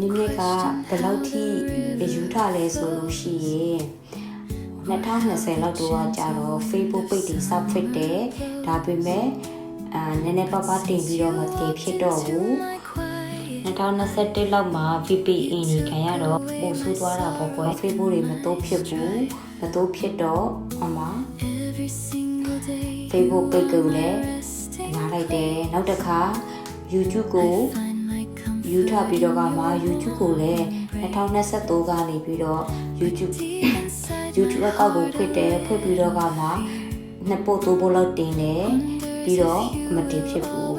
နည်းနည်းကဘယ်လောက်ထိယူထားလဲဆိုလို့ရှိရင်2020လောက်တော့ကြာတော့ Facebook page တွေစဖွင့်တယ်ဒါပေမဲ့နည်းနည်းပါးပါးတင်ပြီးတော့မတည်ဖြစ်တော့ဘူး2021လောက်မှာ VPN တွေခံရတော့ပို့ဆိုးသွားတာပေါ့ကွယ် Facebook တွေမတိုးဖြစ်ဘူးမတိုးဖြစ်တော့အမ Facebook page ကိုလည်းနားလိုက်တယ်နောက်တစ်ခါ YouTube ကိုယူထားပြီးတော့ကမှ YouTube ကိုလည်း2023ကနေပြီးတော့ YouTube account ကိုဖွင့်တယ်ဖွင့်ပြီးတော့ကမှနှစ်ပို့သုံးပို့လောက်တင်တယ်ပြီးတော့မတင်ဖြစ်ဘူး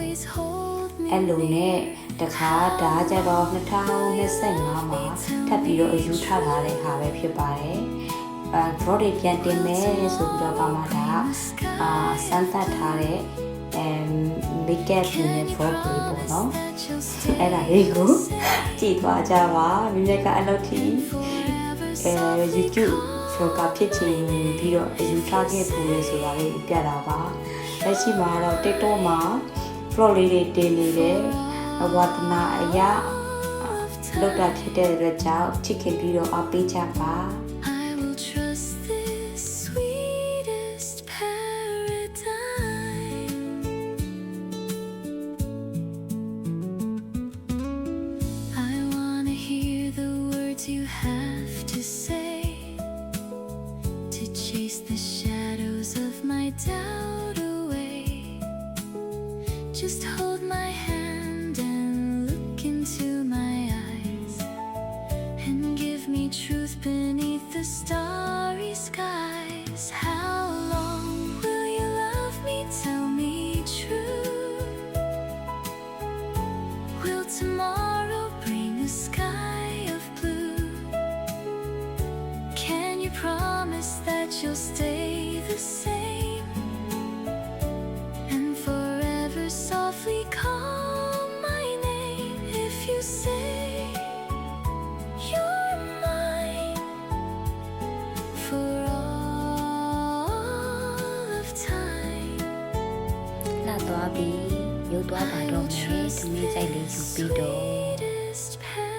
အဲ့လိုနဲ့တခါဒါကြတော့2025မှာထပ်ပြီးတော့အယူထားလာတဲ့ဟာပဲဖြစ်ပါတယ်draw တွေပြန်တင်မယ်ဆိုပြီးတော့ကမှဒါစမ်းသပ်ထားတဲ့makeup နဲ့ draw တွေပေါ့နော်အဲ့ဒါလေးကိုကြည့်သွားကြပါမိမိကအလုပ်ထိYouTube ကဖြစ်ချင်ပြီးတော့အယူထားခဲ့ဖို့လေဆိုတာလေးပြတာပါလက်ရှိမှာတော့ TikTok မှာ vlog လေးတွေတင်နေတယ်ဝါသနာအရာလောက်တာဖြစ်တဲ့အတွက်ကြောင့်ချစ်ခင်ပြီးတော့အားပေးကြပါ You have to say to chase the shadows of my doubt away. Just hold my hand and look into my eyes and give me truth beneath the starry skies. How long will you love me? Tell me true. Will tomorrow bring a sky? Promise that you'll stay the same and forever softly call my name if you say you're mine for all of time. လာတော့ပြီရုပ်သွားတာတော့မယ်သမီးစိတ်လေးယူပြီးတော့